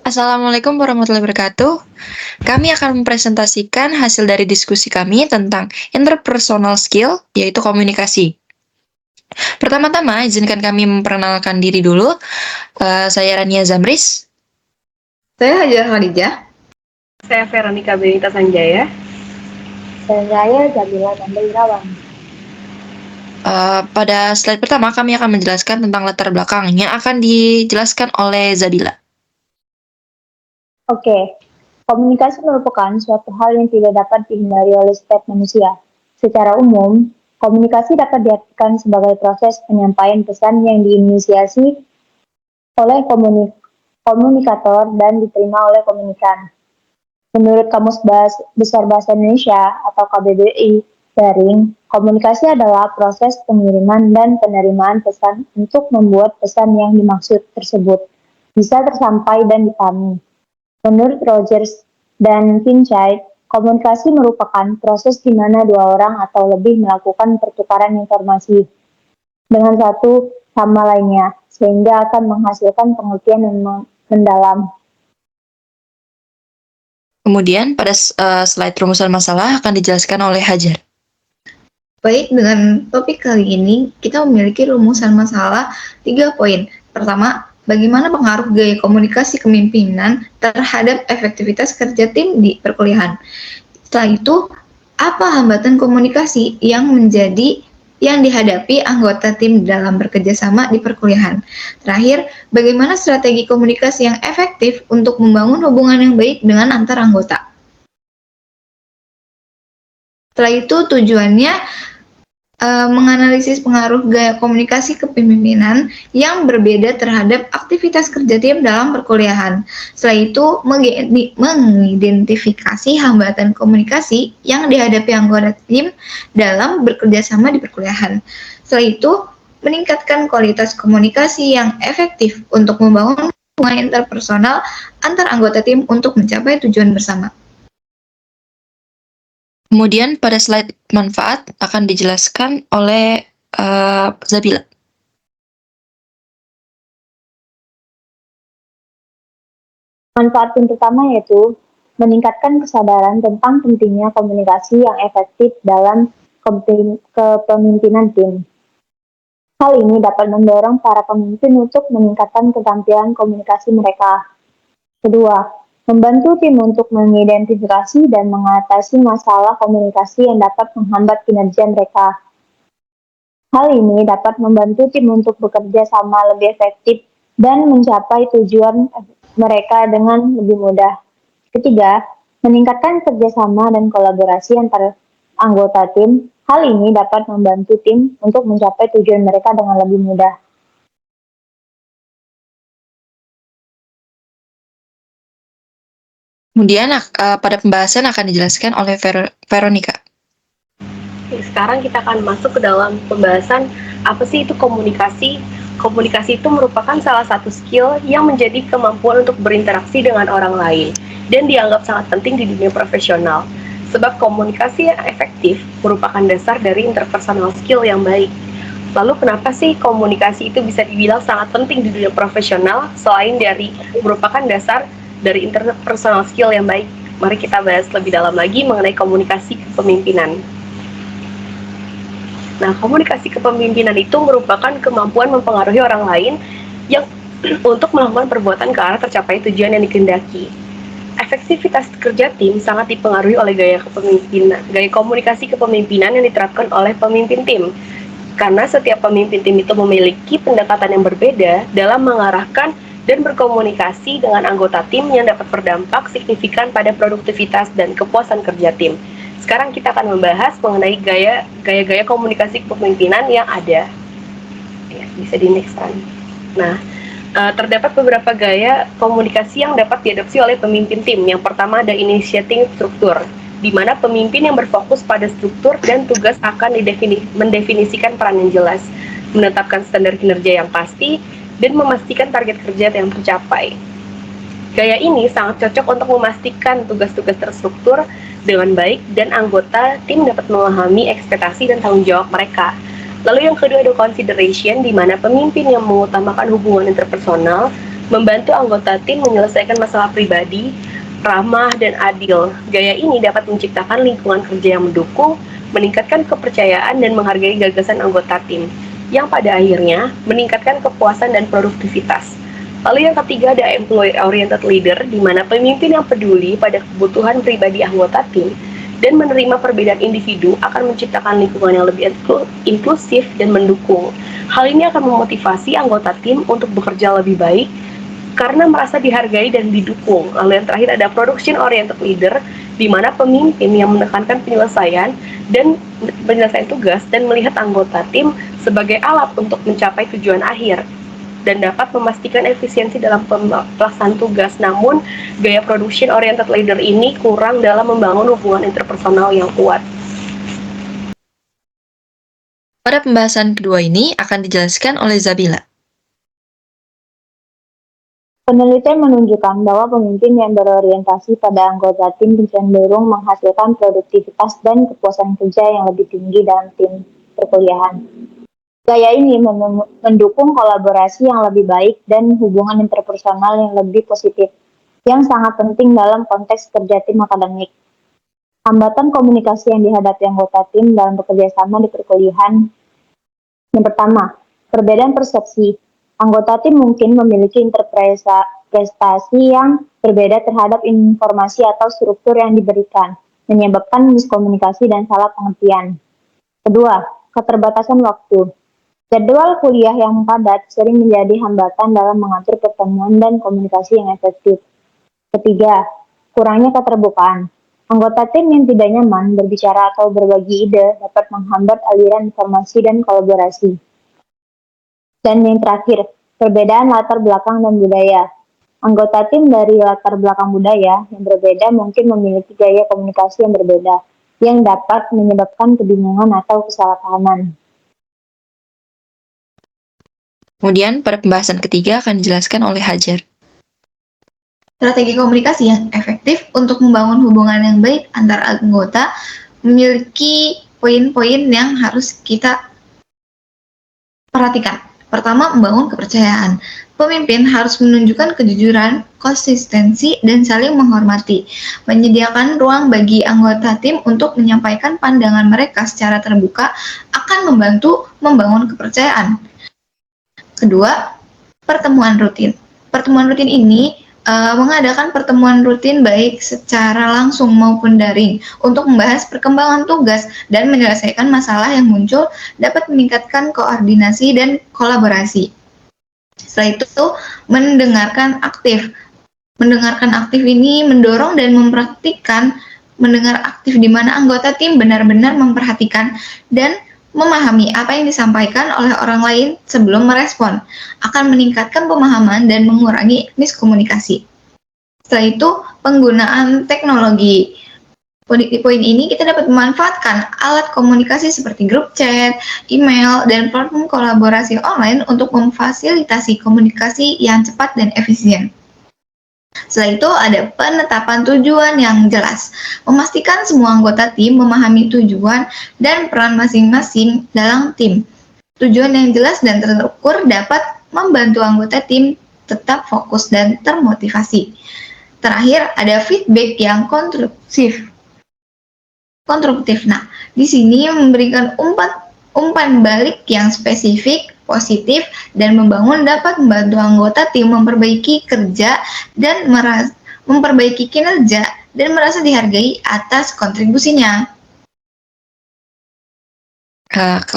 Assalamualaikum warahmatullahi wabarakatuh. Kami akan mempresentasikan hasil dari diskusi kami tentang interpersonal skill, yaitu komunikasi. Pertama-tama, izinkan kami memperkenalkan diri dulu. Saya Rania Zamris. Saya Hajar Khadijah. Saya Veronica Benita Sanjaya. Saya Zabila Nanda Irawan. Pada slide pertama, kami akan menjelaskan tentang latar belakang yang akan dijelaskan oleh Zabila. Oke, komunikasi merupakan suatu hal yang tidak dapat dihindari oleh setiap manusia. Secara umum, komunikasi dapat diartikan sebagai proses penyampaian pesan yang diinisiasi oleh komunikator dan diterima oleh komunikan. Menurut Kamus Besar Bahasa Indonesia atau KBBI Daring, komunikasi adalah proses pengiriman dan penerimaan pesan untuk membuat pesan yang dimaksud tersebut bisa tersampai dan dipahami. Menurut Rogers dan Kincaid, komunikasi merupakan proses di mana dua orang atau lebih melakukan pertukaran informasi dengan satu sama lainnya, sehingga akan menghasilkan pengertian yang mendalam. Kemudian, pada slide rumusan masalah akan dijelaskan oleh Hajar. Baik, dengan topik kali ini, kita memiliki rumusan masalah 3 poin. Pertama, bagaimana pengaruh gaya komunikasi kepemimpinan terhadap efektivitas kerja tim di perkuliahan. Setelah itu, apa hambatan komunikasi yang dihadapi anggota tim dalam bekerja sama di perkuliahan. Terakhir, bagaimana strategi komunikasi yang efektif untuk membangun hubungan yang baik dengan antar anggota. Setelah itu tujuannya menganalisis pengaruh gaya komunikasi kepemimpinan yang berbeda terhadap aktivitas kerja tim dalam perkuliahan. Setelah itu mengidentifikasi hambatan komunikasi yang dihadapi anggota tim dalam bekerja sama di perkuliahan. Setelah itu meningkatkan kualitas komunikasi yang efektif untuk membangun hubungan interpersonal antar anggota tim untuk mencapai tujuan bersama. Kemudian pada slide manfaat akan dijelaskan oleh Zabila. Manfaat yang pertama yaitu meningkatkan kesadaran tentang pentingnya komunikasi yang efektif dalam kepemimpinan tim. Hal ini dapat mendorong para pemimpin untuk meningkatkan keterampilan komunikasi mereka. Kedua, membantu tim untuk mengidentifikasi dan mengatasi masalah komunikasi yang dapat menghambat kinerja mereka. Hal ini dapat membantu tim untuk bekerja sama lebih efektif dan mencapai tujuan mereka dengan lebih mudah. Ketiga, meningkatkan kerjasama dan kolaborasi antar anggota tim. Hal ini dapat membantu tim untuk mencapai tujuan mereka dengan lebih mudah. Kemudian pada pembahasan akan dijelaskan oleh Veronica. Sekarang kita akan masuk ke dalam pembahasan apa sih itu komunikasi. Komunikasi itu merupakan salah satu skill yang menjadi kemampuan untuk berinteraksi dengan orang lain dan dianggap sangat penting di dunia profesional. Sebab komunikasi yang efektif merupakan dasar dari interpersonal skill yang baik. Lalu kenapa sih komunikasi itu bisa dibilang sangat penting di dunia profesional selain dari merupakan dasar dari interpersonal skill yang baik? Mari kita bahas lebih dalam lagi mengenai komunikasi kepemimpinan. Nah, komunikasi kepemimpinan itu merupakan kemampuan mempengaruhi orang lain yang untuk melakukan perbuatan ke arah tercapai tujuan yang dikehendaki. Efektivitas kerja tim sangat dipengaruhi oleh gaya komunikasi kepemimpinan yang diterapkan oleh pemimpin tim. Karena setiap pemimpin tim itu memiliki pendekatan yang berbeda dalam mengarahkan dan berkomunikasi dengan anggota tim yang dapat berdampak signifikan pada produktivitas dan kepuasan kerja tim. Sekarang kita akan membahas mengenai gaya-gaya komunikasi kepemimpinan yang ada. Ya, bisa di next slide. Nah, terdapat beberapa gaya komunikasi yang dapat diadopsi oleh pemimpin tim. Yang pertama ada initiating struktur, di mana pemimpin yang berfokus pada struktur dan tugas akan mendefinisikan peran yang jelas, menetapkan standar kinerja yang pasti, dan memastikan target kerja yang tercapai. Gaya ini sangat cocok untuk memastikan tugas-tugas terstruktur dengan baik dan anggota tim dapat memahami ekspektasi dan tanggung jawab mereka. Lalu yang kedua ada consideration, di mana pemimpin yang mengutamakan hubungan interpersonal membantu anggota tim menyelesaikan masalah pribadi, ramah, dan adil. Gaya ini dapat menciptakan lingkungan kerja yang mendukung, meningkatkan kepercayaan, dan menghargai gagasan anggota tim, yang pada akhirnya meningkatkan kepuasan dan produktivitas. Lalu yang ketiga ada employee-oriented leader, di mana pemimpin yang peduli pada kebutuhan pribadi anggota tim dan menerima perbedaan individu akan menciptakan lingkungan yang lebih inklusif dan mendukung. Hal ini akan memotivasi anggota tim untuk bekerja lebih baik karena merasa dihargai dan didukung. Lalu yang terakhir ada production oriented leader, di mana pemimpin yang menekankan penyelesaian tugas dan melihat anggota tim sebagai alat untuk mencapai tujuan akhir dan dapat memastikan efisiensi dalam pelaksanaan tugas. Namun, gaya production oriented leader ini kurang dalam membangun hubungan interpersonal yang kuat. Pada pembahasan kedua ini akan dijelaskan oleh Zabila. Penelitian menunjukkan bahwa pemimpin yang berorientasi pada anggota tim cenderung menghasilkan produktivitas dan kepuasan kerja yang lebih tinggi dalam tim perkuliahan. Gaya ini mendukung kolaborasi yang lebih baik dan hubungan interpersonal yang lebih positif, yang sangat penting dalam konteks kerja tim akademik. Hambatan komunikasi yang dihadapi anggota tim dalam bekerja sama di perkuliahan. Yang pertama, perbedaan persepsi. Anggota tim mungkin memiliki interpretasi yang berbeda terhadap informasi atau struktur yang diberikan, menyebabkan miskomunikasi dan salah pengertian. Kedua, keterbatasan waktu. Jadwal kuliah yang padat sering menjadi hambatan dalam mengatur pertemuan dan komunikasi yang efektif. Ketiga, kurangnya keterbukaan. Anggota tim yang tidak nyaman berbicara atau berbagi ide dapat menghambat aliran informasi dan kolaborasi. Dan yang terakhir, perbedaan latar belakang dan budaya. Anggota tim dari latar belakang budaya yang berbeda mungkin memiliki gaya komunikasi yang berbeda, yang dapat menyebabkan kebingungan atau kesalahpahaman. Kemudian, pada pembahasan ketiga akan dijelaskan oleh Hajar. Strategi komunikasi yang efektif untuk membangun hubungan yang baik antar anggota memiliki poin-poin yang harus kita perhatikan. Pertama, membangun kepercayaan. Pemimpin harus menunjukkan kejujuran, konsistensi, dan saling menghormati. Menyediakan ruang bagi anggota tim untuk menyampaikan pandangan mereka secara terbuka akan membantu membangun kepercayaan. Kedua, pertemuan rutin. Pertemuan rutin ini mengadakan pertemuan rutin baik secara langsung maupun daring untuk membahas perkembangan tugas dan menyelesaikan masalah yang muncul dapat meningkatkan koordinasi dan kolaborasi. Setelah itu, mendengarkan aktif. Mendengarkan aktif ini mendorong dan mempraktikkan mendengar aktif di mana anggota tim benar-benar memperhatikan dan memahami apa yang disampaikan oleh orang lain sebelum merespon, akan meningkatkan pemahaman dan mengurangi miskomunikasi. Setelah itu, penggunaan teknologi. Di poin ini kita dapat memanfaatkan alat komunikasi seperti grup chat, email, dan platform kolaborasi online untuk memfasilitasi komunikasi yang cepat dan efisien. Setelah itu ada penetapan tujuan yang jelas, memastikan semua anggota tim memahami tujuan dan peran masing-masing dalam tim. Tujuan yang jelas dan terukur dapat membantu anggota tim tetap fokus dan termotivasi. Terakhir ada feedback yang konstruktif. Nah, di sini memberikan umpan balik yang spesifik, positif, dan dapat membantu anggota tim memperbaiki kerja dan memperbaiki kinerja dan merasa dihargai atas kontribusinya.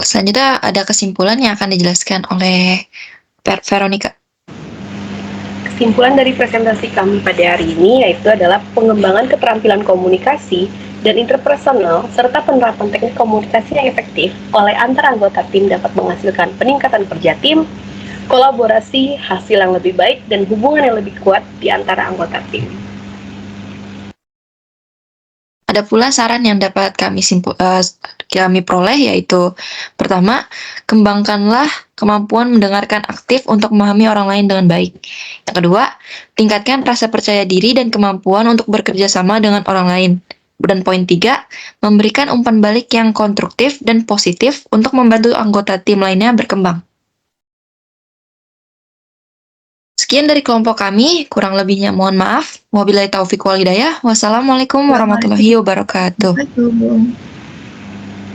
Selanjutnya ada kesimpulan yang akan dijelaskan oleh Veronica. Kesimpulan dari presentasi kami pada hari ini yaitu adalah pengembangan keterampilan komunikasi dan interpersonal serta penerapan teknik komunikasi yang efektif oleh antar anggota tim dapat menghasilkan peningkatan kerja tim, kolaborasi, hasil yang lebih baik, dan hubungan yang lebih kuat di antara anggota tim. Ada pula saran yang dapat kami peroleh yaitu pertama, kembangkanlah kemampuan mendengarkan aktif untuk memahami orang lain dengan baik. Yang kedua, tingkatkan rasa percaya diri dan kemampuan untuk bekerja sama dengan orang lain. Dan poin 3, memberikan umpan balik yang konstruktif dan positif untuk membantu anggota tim lainnya berkembang. Sekian dari kelompok kami, kurang lebihnya mohon maaf. Wabillahi taufiq wal hidayah. Wassalamualaikum warahmatullahi wabarakatuh. Assalamualaikum.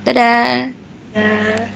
Dadah. Nah,